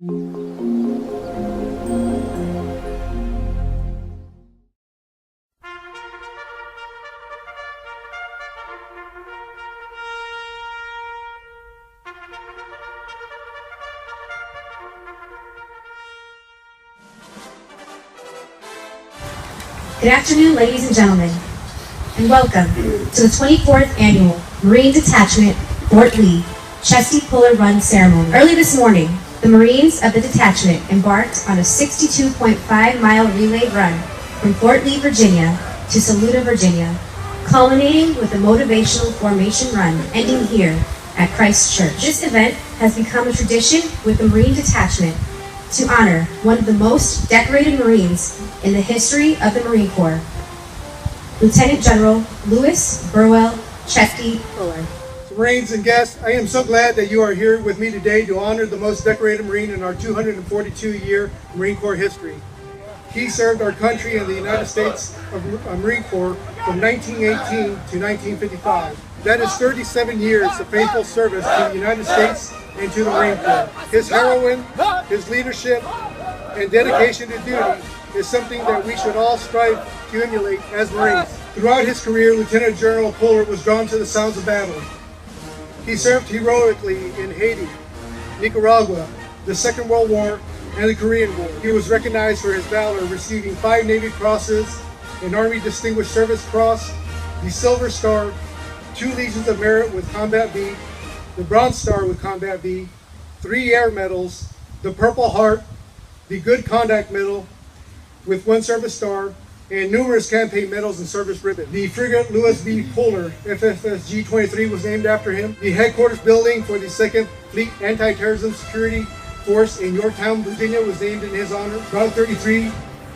Good afternoon, ladies and gentlemen, and welcome to the 24th Annual Marine Detachment Fort Lee Chesty Puller Run Ceremony. Early this morning, the Marines of the detachment embarked on a 62.5-mile relay run from Fort Lee, Virginia to Saluda, Virginia, culminating with a motivational formation run ending here at Christ Church. This event has become a tradition with the Marine Detachment to honor one of the most decorated Marines in the history of the Marine Corps, Lieutenant General Louis Burwell Chesty Puller. Marines and guests, I am so glad that you are here with me today to honor the most decorated Marine in our 242-year Marine Corps history. He served our country in the United States Marine Corps from 1918 to 1955. That is 37 years of faithful service to the United States and to the Marine Corps. His heroism, his leadership, and dedication to duty is something that we should all strive to emulate as Marines. Throughout his career, Lieutenant General Puller was drawn to the sounds of battle. He served heroically in Haiti, Nicaragua, the Second World War, and the Korean War. He was recognized for his valor, receiving 5 Navy Crosses, an Army Distinguished Service Cross, the Silver Star, 2 Legions of Merit with Combat V, the Bronze Star with Combat V, 3 Air Medals, the Purple Heart, the Good Conduct Medal with 1 Service Star, and numerous campaign medals and service ribbons. The frigate Louis B. Puller, FFSG-23, was named after him. The headquarters building for the 2nd Fleet Anti-Terrorism Security Force in Yorktown, Virginia was named in his honor. Route 33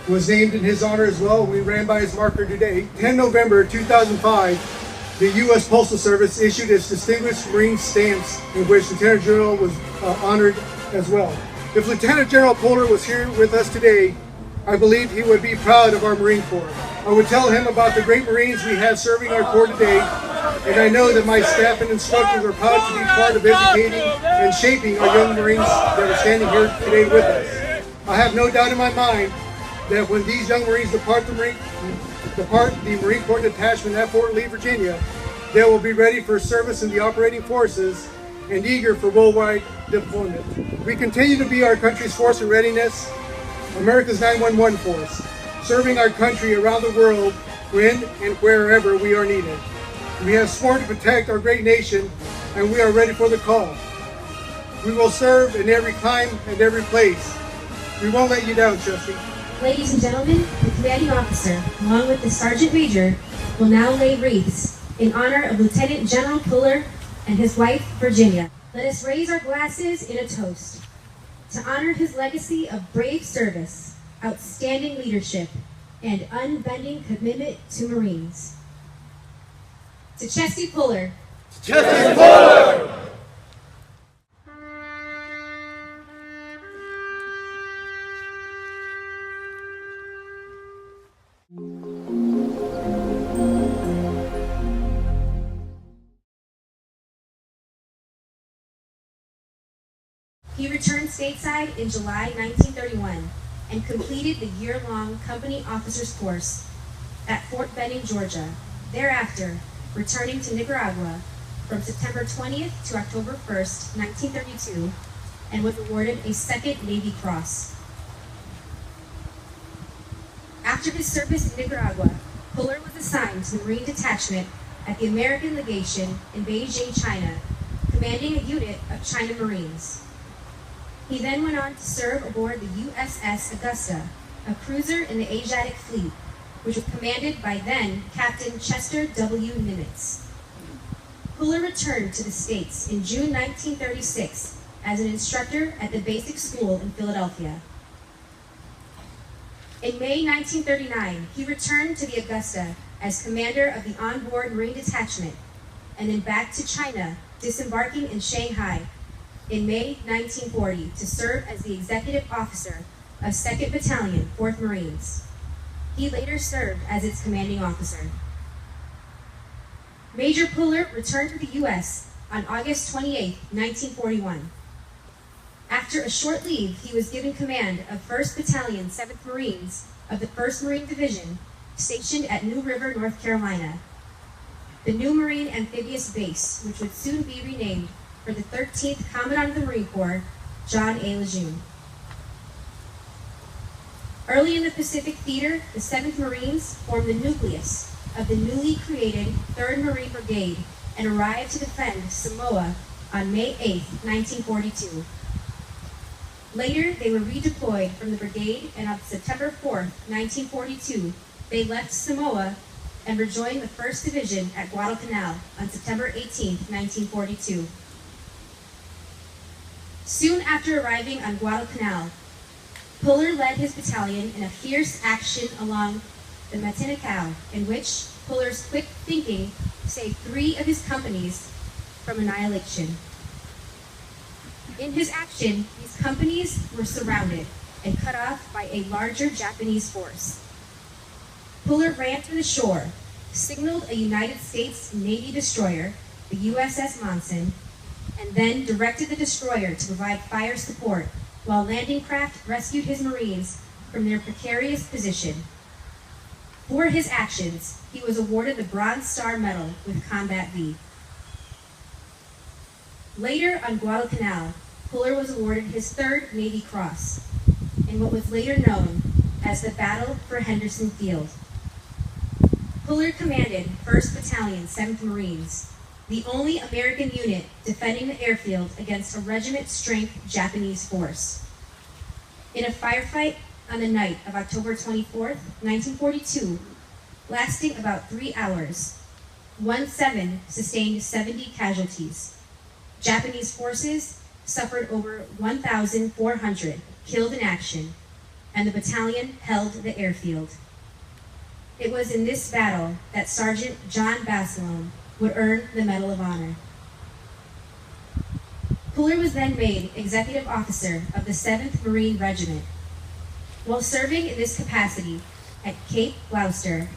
was named in his honor as well. We ran by his marker today. 10 November 2005, the U.S. Postal Service issued its Distinguished Marine stamps, in which Lieutenant General was honored as well. If Lieutenant General Puller was here with us today, I believe he would be proud of our Marine Corps. I would tell him about the great Marines we have serving our Corps today, and I know that my staff and instructors are proud to be part of educating and shaping our young Marines that are standing here today with us. I have no doubt in my mind that when these young Marines depart the Marine Corps Detachment at Fort Lee, Virginia, they will be ready for service in the operating forces and eager for worldwide deployment. We continue to be our country's force in readiness, America's 911 force, serving our country around the world when and wherever we are needed. We have sworn to protect our great nation, and we are ready for the call. We will serve in every time and every place. We won't let you down, Chesty. Ladies and gentlemen, the commanding officer, along with the Sergeant Major, will now lay wreaths in honor of Lieutenant General Puller and his wife, Virginia. Let us raise our glasses in a toast to honor his legacy of brave service, outstanding leadership, and unbending commitment to Marines. To Chesty Puller. To Chesty Puller! He returned stateside in July 1931 and completed the year-long company officers course at Fort Benning, Georgia, thereafter returning to Nicaragua from September 20th to October 1st, 1932, and was awarded a 2nd Navy Cross. After his service in Nicaragua, Puller was assigned to the Marine Detachment at the American Legation in Beijing, China, commanding a unit of China Marines. He then went on to serve aboard the USS Augusta, a cruiser in the Asiatic Fleet, which was commanded by then Captain Chester W. Nimitz. Puller returned to the States in June 1936 as an instructor at the Basic School in Philadelphia. In May 1939, he returned to the Augusta as commander of the onboard Marine Detachment, and then back to China, disembarking in Shanghai in May 1940 to serve as the executive officer of 2nd Battalion, 4th Marines. He later served as its commanding officer. Major Puller returned to the U.S. on August 28, 1941. After a short leave, he was given command of 1st Battalion, 7th Marines of the 1st Marine Division, stationed at New River, North Carolina, the new Marine Amphibious Base, which would soon be renamed for the 13th Commandant of the Marine Corps, John A. Lejeune. Early in the Pacific Theater, the 7th Marines formed the nucleus of the newly created 3rd Marine Brigade and arrived to defend Samoa on May 8, 1942. Later, they were redeployed from the brigade, and on September 4, 1942, they left Samoa and rejoined the 1st Division at Guadalcanal on September 18, 1942. Soon after arriving on Guadalcanal, Puller led his battalion in a fierce action along the Matinicao, in which Puller's quick thinking saved 3 of his companies from annihilation. In his action, these companies were surrounded and cut off by a larger Japanese force. Puller ran to the shore, signaled a United States Navy destroyer, the USS Monson, and then directed the destroyer to provide fire support while landing craft rescued his Marines from their precarious position. For his actions, he was awarded the Bronze Star Medal with Combat V. Later on Guadalcanal, Puller was awarded his 3rd Navy Cross in what was later known as the Battle for Henderson Field. Puller commanded 1st Battalion, 7th Marines, the only American unit defending the airfield against a regiment-strength Japanese force. In a firefight on the night of October 24, 1942, lasting about 3 hours, 1-7 sustained 70 casualties. Japanese forces suffered over 1,400 killed in action, and the battalion held the airfield. It was in this battle that Sergeant John Basilone would earn the Medal of Honor. Puller was then made Executive Officer of the 7th Marine Regiment. While serving in this capacity at Cape Gloucester,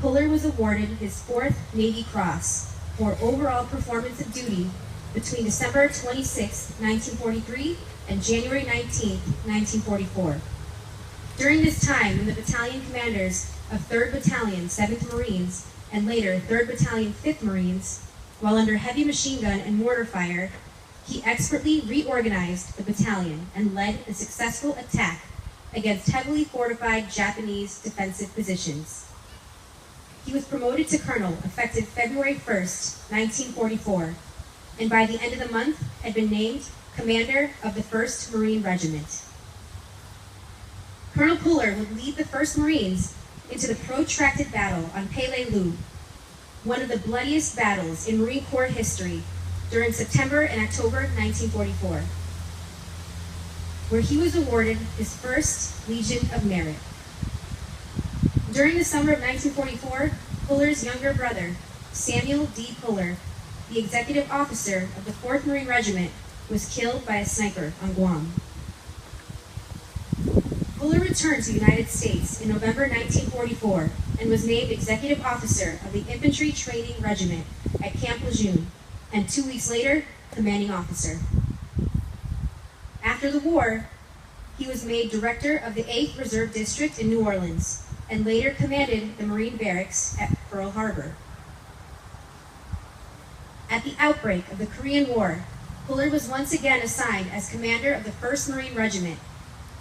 Puller was awarded his 4th Navy Cross for overall performance of duty between December 26, 1943 and January 19, 1944. During this time, when the battalion commanders of 3rd Battalion, 7th Marines, and later 3rd Battalion, 5th Marines, while under heavy machine gun and mortar fire, he expertly reorganized the battalion and led a successful attack against heavily fortified Japanese defensive positions. He was promoted to colonel effective February 1st, 1944, and by the end of the month had been named commander of the 1st Marine Regiment. Colonel Puller would lead the 1st Marines into the protracted battle on Peleliu, one of the bloodiest battles in Marine Corps history, during September and October 1944, where he was awarded his 1st Legion of Merit. During the summer of 1944, Puller's younger brother, Samuel D. Puller, the executive officer of the 4th Marine Regiment, was killed by a sniper on Guam. Puller returned to the United States in November 1944 and was named executive officer of the Infantry Training Regiment at Camp Lejeune, and 2 weeks later, commanding officer. After the war, he was made director of the 8th Reserve District in New Orleans, and later commanded the Marine Barracks at Pearl Harbor. At the outbreak of the Korean War, Puller was once again assigned as commander of the 1st Marine Regiment,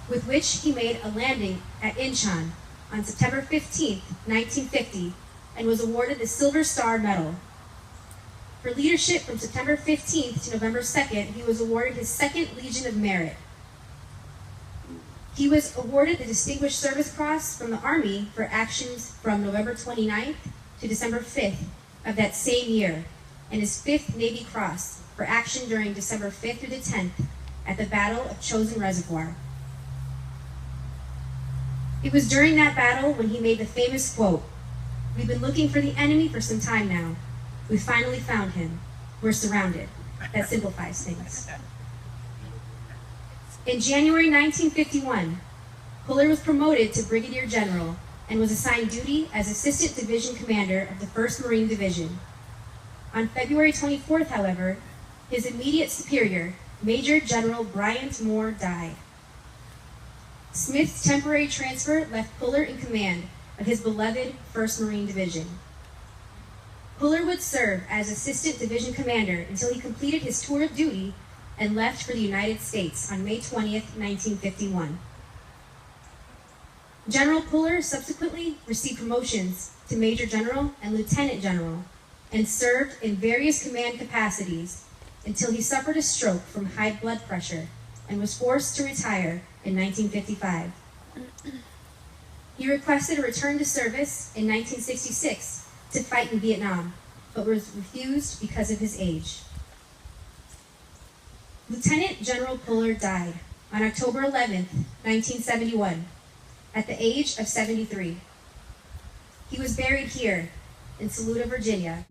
with which he made a landing at Incheon on September 15, 1950, and was awarded the Silver Star Medal. For leadership from September 15th to November 2nd, he was awarded his 2nd Legion of Merit. He was awarded the Distinguished Service Cross from the Army for actions from November 29th to December 5th of that same year, and his 5th Navy Cross for action during December 5th through the 10th at the Battle of Chosin Reservoir. It was during that battle when he made the famous quote, "We've been looking for the enemy for some time now. We finally found him. We're surrounded." That simplifies things. In January 1951, Puller was promoted to Brigadier General and was assigned duty as Assistant Division Commander of the 1st Marine Division. On February 24th, however, his immediate superior, Major General Bryant Moore died. Smith's temporary transfer left Puller in command of his beloved 1st Marine Division. Puller would serve as Assistant Division Commander until he completed his tour of duty and left for the United States on May 20th, 1951. General Puller subsequently received promotions to Major General and Lieutenant General and served in various command capacities until he suffered a stroke from high blood pressure and was forced to retire in 1955. He requested a return to service in 1966 to fight in Vietnam, but was refused because of his age. Lieutenant General Puller died on October 11, 1971, at the age of 73. He was buried here in Saluda, Virginia.